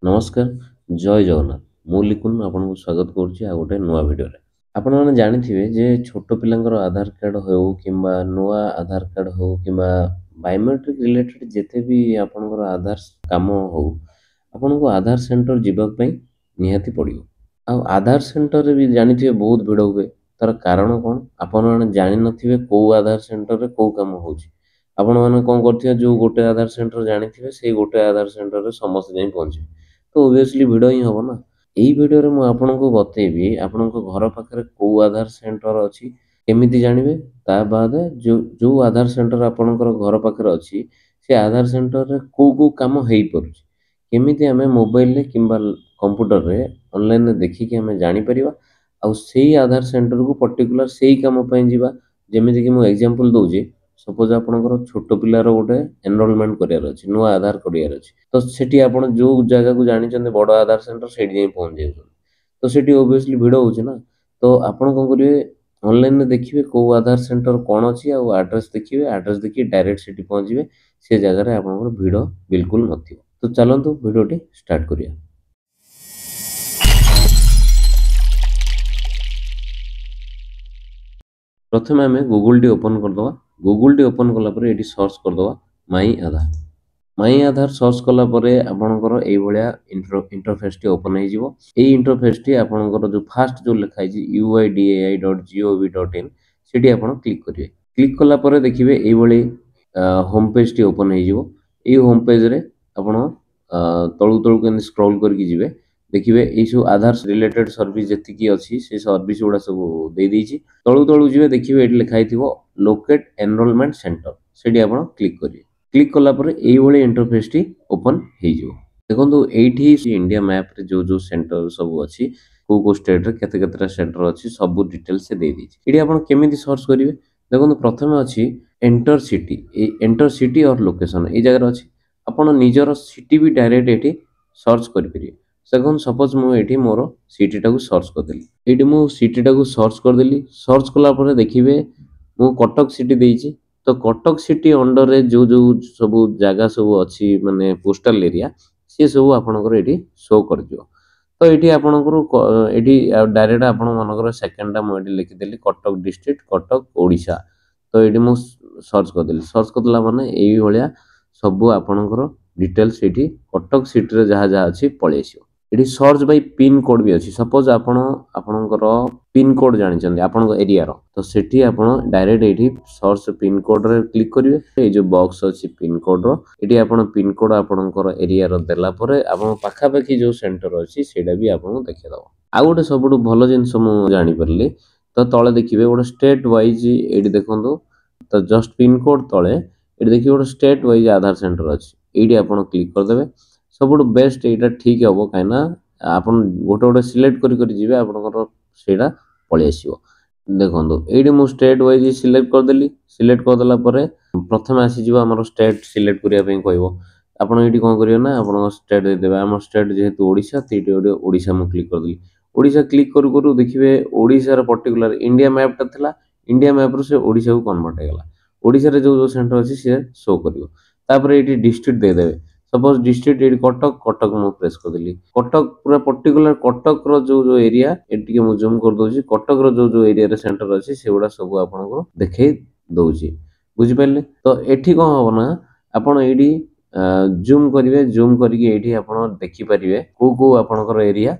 नमस्कार जय जगन्नाथ मु लिकुन आपको स्वागत करुच्ची गोटे नुआ भिडियो आपण मैंने जानिथिबे जे छोट पिलांकर आधार कार्ड हो किंबा नुआ आधार कार्ड हो किंबा बायोमेट्रिक रिलेटेड जेते भी आपनकर आधार काम हो आपन को आधार सेंटर जीवा पई निहाती पड़ियो आ आधार सेंटर रे भी जानिथिबे बहुत भिड़ हुए तार कारण कोन आपण माने जानि नथिबे को आधार सेंटर रे को काम होउची आपण माने कोन करथिबे जो गोटे आधार सेंटर जानिथिबे सेई गोटे आधार सेंटर रे समस्त जाई पहुंचे तो ऑब्वियसली भिड़ ही हबो ना एई वीडियो रे मु आपनको बतेबी आपनको घर पाखरे को आधार सेंटर अछि केमिति जानिबे ता बाद जो आधार सेंटर आपनकर घर पाखरे अछि से आधार सेंटर रे को काम हेई परुछि केमिति हमें मोबाइल रे किंबा कंप्यूटर रे ऑनलाइन रे देखि के हमें जानि परिबा आ सेई आधार सेंटर को पर्टिकुलर सेई काम पई जिबा जेमिति कि मु एग्जांपल दउची सपोज आपनकर छोट पिलार गोटे एनरोलमेंट करियार अछि नुआ आधार करियार अछि तो सेठी आपण जो जगह को जानि चंदे बड़ आधार सेंटर सेठी जाई पहुंच जाय तो सेठी ऑब्वियसली भिड़ होउची ना तो आपण कोन करिवे ऑनलाइन रे देखिबे को आधार सेंटर कोन अछि आ एड्रेस देखिबे एड्रेस देखि डायरेक्ट सेठी पहुंच जिवे से जगह रे आपनकर भिड़ बिल्कुल नथिबो तो चलंतु वीडियोटी स्टार्ट करिया प्रथमे आमे गूगल टी ओपन कर दवा गूगल टी ओपन कला परे एटी सर्च कर दवा माई आधार सर्च कला परे आपनकर एई भलिया इंटरफेस टी ओपन हे जिवो एई इंटरफेस टी आपनकर जो फर्स्ट जो लिखा है uidai.gov.in सेटी आपण क्लिक करिवे क्लिक कला परे देखिबे एई भली होम पेज टी ओपन हे जिवो एई होम पेज रे आपण तळु तळु के स्क्रॉल करके जिवे देखिबे एई सब आधार रिलेटेड सर्विस जेति की अछि से सर्विस गुडा सब दे देछि तळु तळु जिवे देखिबे एटी लिखा हिथिबो लोकेट एनरोलमेंट सेंटर सेटी आपण क्लिक करिवे क्लिक कला परे एई भली इंटरफेस टी ओपन हे जिवो देखंतु एठी इंडिया मैप रे जो जो सेंटर सब अछि को स्टेट रे केते केतेटा सेंटर अछि सब डिटेल से दे देछि एठी आपण केमिति सर्च करिवे देखंतु प्रथमे अछि एंटर सिटी और लोकेशन ए जगह अछि आपण निजर सिटी भी डायरेक्ट एठी सर्च करि परिवे सेकंड सपोज मु एठी मोर सिटी टाको सर्च कर देली एठी मु सिटी टाको सर्च कर देली सर्च कला परे देखिबे मु कटक सिटी देइछि तो कटक सिटी अंडर रे जो जो सब जगह सब अछि माने पोस्टल एरिया से सब आपनकर एठी शो कर दियो तो एठी आपनकर एठी डायरेक्ट आपण मनकर सेकंड टा मु एठी लिखि देली कटक डिस्ट्रिक्ट कटक ओडिशा तो एठी मु सर्च कर देली सर्च करला माने एई भलिया सब आपनकर डिटेल्स एठी कटक सिटी रे जहा जहा अछि पळे आसीयो एठी सर्च बाय पिन कोड भी अछि सपोज आपनकर पिन कोड जानि चंदी आपनकर एरिया रो तो सेठी आपण डायरेक्ट एठी सर्च पिन कोड रे क्लिक करिवे ए जो बॉक्स अछि पिन कोड रो एठी आपण पिन कोड आपनकर एरिया रो देला परे आपण पाखा पाखी जो सेंटर अछि सेडा भी आपण देखि दबो आ गोटे सबटु भलो जिंस मु जानि परली तो तळे देखिबे गोटे स्टेट वाइज एठी देखंतु तो जस्ट पिन कोड तळे एठी देखिबे गोटे स्टेट वाइज आधार सेंटर अछि एठी आपण क्लिक कर देबे सबटु बेस्ट एटा ठीक हबो काइना आपण गोटे गोटे सिलेक्ट करि करि जिवे आपनकर सेडा पळे आसीबो देखंतु एठी मु स्टेट वाइज सिलेक्ट कर देली सिलेक्ट कर देला परे प्रथम आसी जिवो हमर स्टेट सिलेक्ट करिया पई कहइबो आपण एठी कोन करियो ना आपण स्टेट दे देबे हमर स्टेट जेहेतु ओडिशा तेठी ओडे ओडिशा मु क्लिक कर देली ओडिशा क्लिक करू करू देखिबे ओडिशा रे पर्टिकुलर इंडिया मैप ता थिला इंडिया मैप रो से ओडिशा को कन्वर्ट हे गला ओडिशा रे जो जो सेंटर अछि से शो करियो तापर एठी डिस्ट्रिक्ट दे देबे सपोज डिस्ट्रिक्ट एठी कटक मु प्रेस कर देली कटक पूरा पर्टिकुलर कटक रो जो जो एरिया एठी के मु जूम कर दोची कटक रो जो जो एरिया रे सेंटर अछि सेगुडा सब आपन को देखै दोची बुझि पाले तो एठी कोन हो ना आपण एठी जूम करिवे जूम करके एठी आपण देखि परिवे को आपनकर एरिया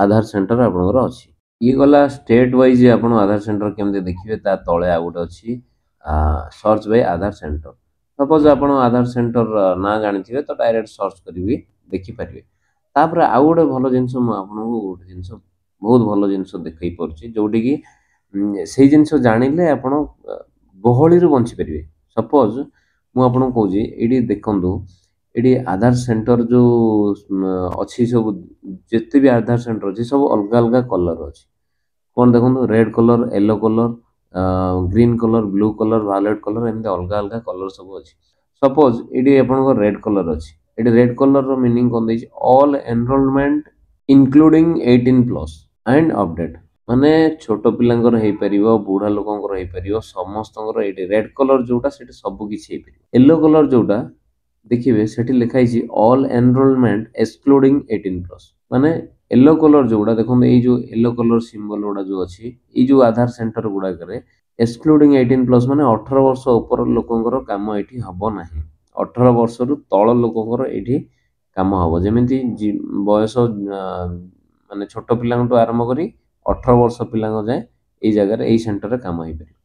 आधार सेंटर आपनकर अछि ई गला स्टेट वाइज आपण आधार सेंटर केमते देखिवे ता तळे आ गोटे अछि search by Aadhaar centre suppose आपण आधार सेंटर ना जानिथिबे तो डायरेक्ट सर्च करिवि देखि परिवे तापर आ गोटे भलो जिंस मु आपनको गोटे जिंस बहुत भलो जिंस देखै परछि जोटी की सेही जिंस जानिले आपण गहळी रो बंची परिवे सपोज मु आपनको कहूजी एडी देखंतु एडी आधार सेंटर जो अछि सब जेते भी आधार सेंटर अछि सब अलग अलग कलर अछि कोन देखंतु red colour yellow colour green colour blue colour violet colour एमते अलग अलग कलर सब अछि सपोज एडी आपनको रेड कलर अछि एडी रेड कलर रो मीनिंग कोन दैछि all enrolment including 18 plus and update माने छोट पिलांगर हेई परिबो बूढ़ा लोकंगर हेई परिबो समस्तंगर एडी रेड कलर जोटा सेटा सब किछि हेई परिबो येलो कलर जोटा ଦେଖିବେ ସେଠି ଲେଖା ହେଇଛି ଅଲ୍ ଏନରୋଲମେଣ୍ଟ ଏକ୍ସକ୍ଲୁଡିଂ 18+। ମାନେ ୟେଲୋ କଲର ଯୋଉଗୁଡ଼ା ଦେଖନ୍ତୁ, ଏଇ ଯୋଉ ୟେଲୋ କଲର ସିମ୍ବଲ ଗୁଡ଼ା ଯୋଉ ଅଛି, ଏଇ ଯୋଉ ଆଧାର ସେଣ୍ଟର ଗୁଡ଼ାକରେ ଏକ୍ସକ୍ଲୁଡିଂ 18+ ମାନେ 18 ବର୍ଷ ଉପର ଲୋକଙ୍କର କାମ ଏଠି ହବ ନାହିଁ। 18 ବର୍ଷରୁ ତଳ ଲୋକଙ୍କର ଏଠି କାମ ହବ। ଯେମିତି ବୟସ ମାନେ ଛୋଟ ପିଲାଙ୍କଠୁ ଆରମ୍ଭ କରି 18 ବର୍ଷ ପିଲାଙ୍କ ଯାଏଁ ଏଇ ଜାଗାରେ ଏଇ ସେଣ୍ଟରରେ କାମ ହେଇପାରିବ।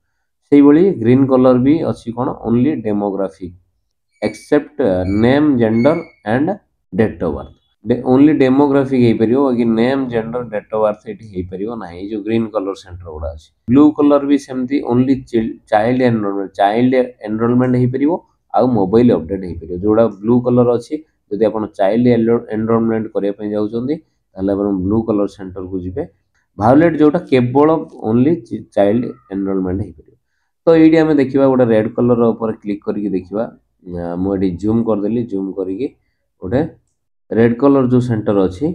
ସେଇଭଳି ଗ୍ରୀନ କଲର ବି ଅଛି କଣ, only demographic except name gender and date of birth. Only demographic ହେଇପାରିବ, ବାକି name gender date of birth ଏଠି ହେଇପାରିବ ନାହିଁ। ଏଇ ଯୋଉ ଗ୍ରୀନ କଲର ସେଣ୍ଟର ଗୁଡ଼ା ଅଛି। ବ୍ଲୁ କଲର ବି ସେମିତି ଓନଲି ଚାଇଲ୍ଡ ଏନରୋଲମେଣ୍ଟ ହେଇପାରିବ ଆଉ ମୋବାଇଲ ଅପଡେଟ ହେଇପାରିବ। ଯୋଉଟା ବ୍ଲୁ କଲର ଅଛି, ଯଦି ଆପଣ ଚାଇଲ୍ଡ ଏନରୋଲମେଣ୍ଟ କରିବା ପାଇଁ ଯାଉଛନ୍ତି ତାହେଲେ ଆପଣ ବ୍ଲୁ କଲର ସେଣ୍ଟରକୁ ଯିବେ। ଭାୟୋଲେଟ ଯୋଉଟା କେବଳ ଓନଲି ଚାଇଲ୍ଡ ଏନରୋଲମେଣ୍ଟ ହେଇପାରିବ। ତ ଏଇଠି ଆମେ ଦେଖିବା ଗୋଟେ ରେଡ କଲର ଉପରେ କ୍ଲିକ୍ କରିକି ଦେଖିବା। ମୁଁ ଏଠି ଜୁମ୍ କରିଦେଲି, ଜୁମ୍ କରିକି ଗୋଟେ ରେଡ କଲର ଯୋଉ ସେଣ୍ଟର ଅଛି,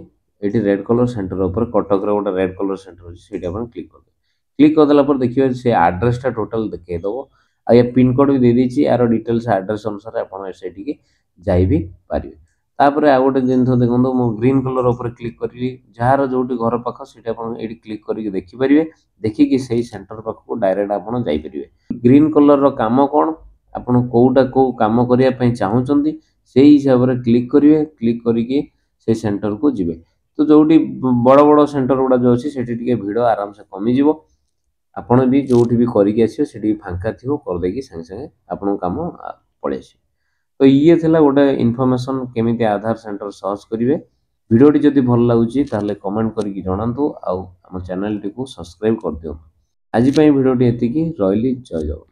ଏଠି ରେଡ କଲର ସେଣ୍ଟର ଉପରେ କଟକର ଗୋଟେ ରେଡ କଲର ସେଣ୍ଟର ଅଛି, ସେଇଟା ଆପଣ କ୍ଲିକ୍ କରିଦେବେ। କ୍ଲିକ୍ କରିଦେଲା ପରେ ଦେଖିବେ ସେ ଆଡ୍ରେସଟା ଟୋଟାଲ ଦେଖେଇଦବ। ଆଉ ଏ ପିନକୋଡ ବି ଦେଇଦେଇଛି, ଏହାର ଡିଟେଲ୍ସ ଆଡ୍ରେସ ଅନୁସାରେ ଆପଣ ସେଇଠିକି ଯାଇ ବି ପାରିବେ। ତାପରେ ଆଉ ଗୋଟେ ଜିନିଷ ଦେଖନ୍ତୁ, ମୁଁ ଗ୍ରୀନ କଲର ଉପରେ କ୍ଲିକ୍ କରିଲି, ଯାହାର ଯୋଉଠି ଘର ପାଖ ସେଇଟା ଆପଣ ଏଇଠି କ୍ଲିକ୍ କରିକି ଦେଖିପାରିବେ। ଦେଖିକି ସେଇ ସେଣ୍ଟର ପାଖକୁ ଡାଇରେକ୍ଟ ଆପଣ ଯାଇପାରିବେ। ଗ୍ରୀନ କଲରର କାମ କ'ଣ, ଆପଣ କୋଉଟା କୋଉ କାମ କରିବା ପାଇଁ ଚାହୁଁଛନ୍ତି ସେଇ ହିସାବରେ କ୍ଲିକ୍ କରିବେ। କ୍ଲିକ୍ କରିକି ସେଇ ସେଣ୍ଟରକୁ ଯିବେ। ତ ଯୋଉଠି ବଡ଼ ବଡ଼ ସେଣ୍ଟର ଗୁଡ଼ା ଯୋଉ ଅଛି ସେଠି ଟିକେ ଭିଡ଼ ଆରାମସେ କମିଯିବ। ଆପଣ ବି ଯୋଉଠି ବି କରିକି ଆସିବେ ସେଠି ଫାଙ୍କା ଥିବ, କରିଦେଇକି ସାଙ୍ଗେ ସାଙ୍ଗେ ଆପଣଙ୍କ କାମ ପଳେଇ ଆସିବ। ତ ଇଏ ଥିଲା ଗୋଟେ ଇନଫର୍ମେସନ୍ କେମିତି ଆଧାର ସେଣ୍ଟର ସର୍ଚ୍ଚ କରିବେ। ଭିଡ଼ିଓଟି ଯଦି ଭଲ ଲାଗୁଛି ତାହେଲେ କମେଣ୍ଟ କରିକି ଜଣାନ୍ତୁ, ଆଉ ଆମ ଚ୍ୟାନେଲଟିକୁ ସବସ୍କ୍ରାଇବ୍ କରିଦିଅନ୍ତୁ। ଆଜି ପାଇଁ ଭିଡ଼ିଓଟି ଏତିକି, ରହିଲି, ଜୟ ଜଗନ୍ନାଥ।